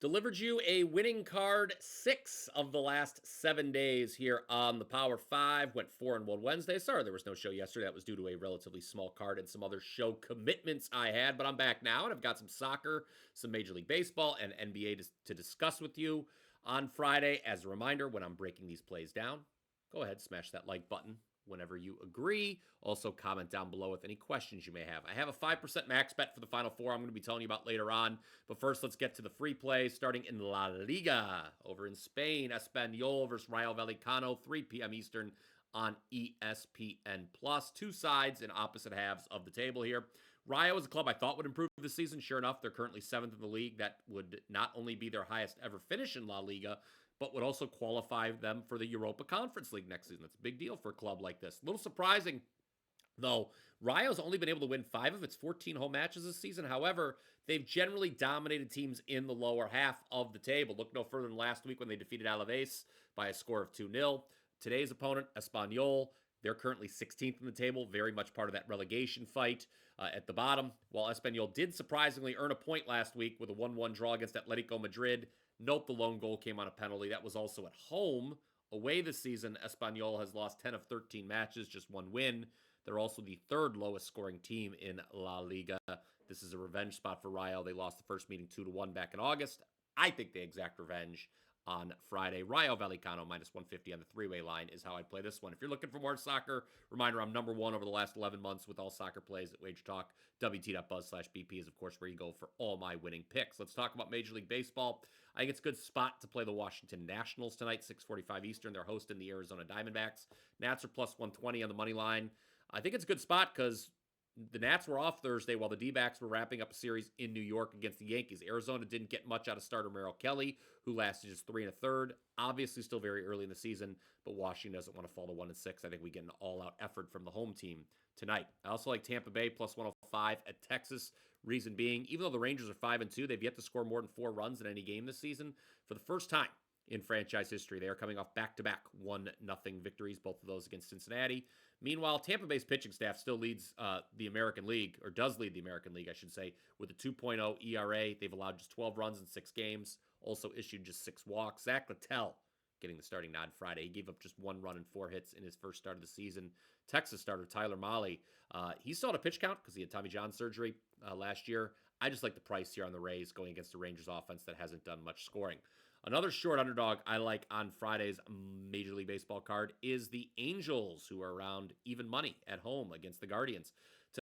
Delivered you a winning card 6 of the last 7 days here on the Power 5. Went 4 and 1 Wednesday. Sorry there was no show yesterday. That was due to a relatively small card and some other show commitments I had. But I'm back now, and I've got some soccer, some Major League Baseball, and NBA to discuss with you on Friday. As a reminder, when I'm breaking these plays down, go ahead, smash that like button whenever you agree. Also, comment down below with any questions you may have. I have a 5% max bet for the Final Four I'm going to be telling you about later on. But first, let's get to the free plays starting in La Liga over in Spain. Espanyol versus Rayo Vallecano, 3 p.m. Eastern on ESPN+. Two sides in opposite halves of the table here. Rayo is a club I thought would improve this season. Sure enough, they're currently 7th in the league. That would not only be their highest ever finish in La Liga, but would also qualify them for the Europa Conference League next season. That's a big deal for a club like this. A little surprising, though. Rayo's only been able to win 5 of its 14 home matches this season. However, they've generally dominated teams in the lower half of the table. Look no further than last week when they defeated Alaves by a score of 2-0. Today's opponent, Espanyol, they're currently 16th in the table, very much part of that relegation fight at the bottom. While Espanyol did surprisingly earn a point last week with a 1-1 draw against Atletico Madrid. Note the lone goal came on a penalty. That was also at home. Away this season, Espanyol has lost 10 of 13 matches, just one win. They're also the third lowest scoring team in La Liga. This is a revenge spot for Rayo. They lost the first meeting 2-1 back in August. I think they exact revenge on Friday. Rayo Vallecano minus 150 on the three-way line is how I'd play this one. If you're looking for more soccer, reminder, I'm number one over the last 11 months with all soccer plays at WagerTalk. WT.buzz/BP is, of course, where you go for all my winning picks. Let's talk about Major League Baseball. I think it's a good spot to play the Washington Nationals tonight, 6:45 Eastern. They're hosting the Arizona Diamondbacks. Nats are plus 120 on the money line. I think it's a good spot because the Nats were off Thursday while the D-backs were wrapping up a series in New York against the Yankees. Arizona didn't get much out of starter Merrill Kelly, who lasted just 3 1/3. Obviously, still very early in the season, but Washington doesn't want to fall to 1-6. I think we get an all-out effort from the home team tonight. I also like Tampa Bay plus 105 at Texas. Reason being, even though the Rangers are 5-2, they've yet to score more than 4 runs in any game this season. For the first time in franchise history, they are coming off back-to-back 1-0 victories, both of those against Cincinnati. Meanwhile, Tampa Bay's pitching staff still leads the American League, or does lead the American League, I should say, with a 2.0 ERA. They've allowed just 12 runs in 6 games, also issued just 6 walks. Zach Littell getting the starting nod Friday. He gave up just 1 run and 4 hits in his first start of the season. Texas starter Tyler Mahle, he still had a pitch count because he had Tommy John surgery last year. I just like the price here on the Rays going against the Rangers offense that hasn't done much scoring. Another short underdog I like on Friday's Major League Baseball card is the Angels, who are around even money at home against the Guardians.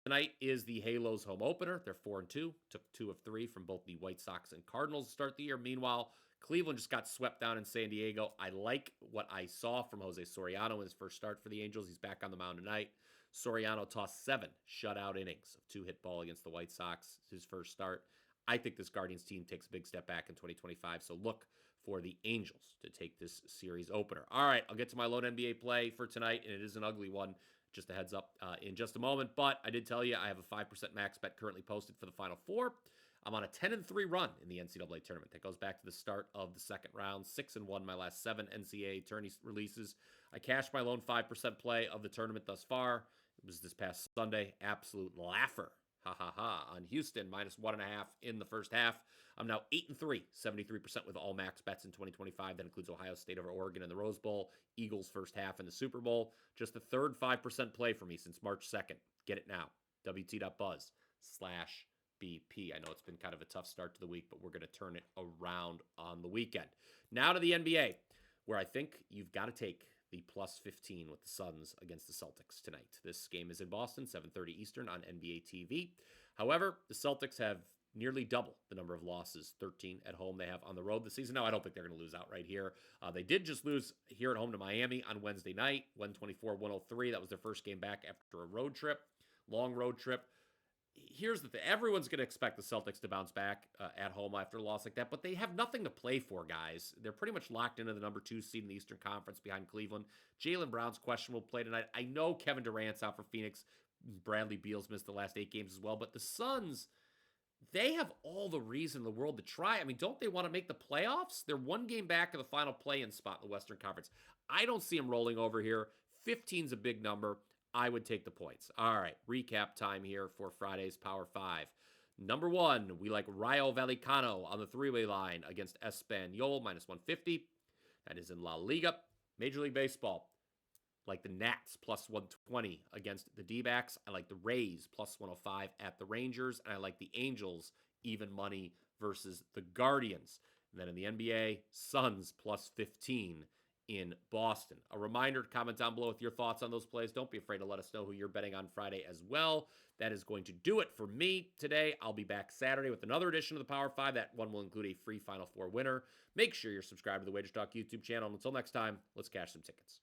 Tonight is the Halos home opener. They're 4-2, took 2 of 3 from both the White Sox and Cardinals to start the year. Meanwhile, Cleveland just got swept down in San Diego. I like what I saw from Jose Soriano in his first start for the Angels. He's back on the mound tonight. Soriano tossed 7 shutout innings of 2-hit ball against the White Sox, his first start. I think this Guardians team takes a big step back in 2025, so look for the Angels to take this series opener. All right, I'll get to my lone NBA play for tonight, and it is an ugly one. Just a heads up in just a moment. But I did tell you I have a 5% max bet currently posted for the Final Four. I'm on a 10-3 run in the NCAA tournament. That goes back to the start of the second round. 6-1 my last 7 NCAA tourney releases. I cashed my lone 5% play of the tournament thus far. It was this past Sunday. Absolute laugher. On Houston, minus 1.5 in the first half. I'm now 8-3, 73% with all max bets in 2025. That includes Ohio State over Oregon in the Rose Bowl, Eagles first half in the Super Bowl. Just the third 5% play for me since March 2nd. Get it now. WT.buzz/BP. I know it's been kind of a tough start to the week, but we're going to turn it around on the weekend. Now to the NBA, where I think you've got to take the plus 15 with the Suns against the Celtics tonight. This game is in Boston, 7:30 Eastern on NBA TV. However, the Celtics have nearly double the number of losses, 13 at home they have on the road this season. Now, I don't think they're going to lose outright here. They did just lose here at home to Miami on Wednesday night, 124-103. That was their first game back after a road trip, long road trip. Here's the thing. Everyone's going to expect the Celtics to bounce back at home after a loss like that, but they have nothing to play for, guys. They're pretty much locked into the number 2 seed in the Eastern Conference behind Cleveland. Jaylen Brown's questionable play tonight. I know Kevin Durant's out for Phoenix. Bradley Beal's missed the last 8 games as well, but the Suns, they have all the reason in the world to try. I mean, don't they want to make the playoffs? They're 1 game back of the final play-in spot in the Western Conference. I don't see them rolling over here. 15's a big number. I would take the points. All right, recap time here for Friday's Power 5. Number 1, we like Rayo Vallecano on the three-way line against Espanyol, minus 150. That is in La Liga. Major League Baseball, like the Nats, plus 120 against the D-backs. I like the Rays, plus 105 at the Rangers. And I like the Angels, even money versus the Guardians. And then in the NBA, Suns, plus 15 in Boston. A reminder to comment down below with your thoughts on those plays. Don't be afraid to let us know who you're betting on Friday as well. That is going to do it for me today. I'll be back Saturday with another edition of the Power 5. That one will include a free Final Four winner. Make sure you're subscribed to the WagerTalk YouTube channel. And until next time, let's cash some tickets.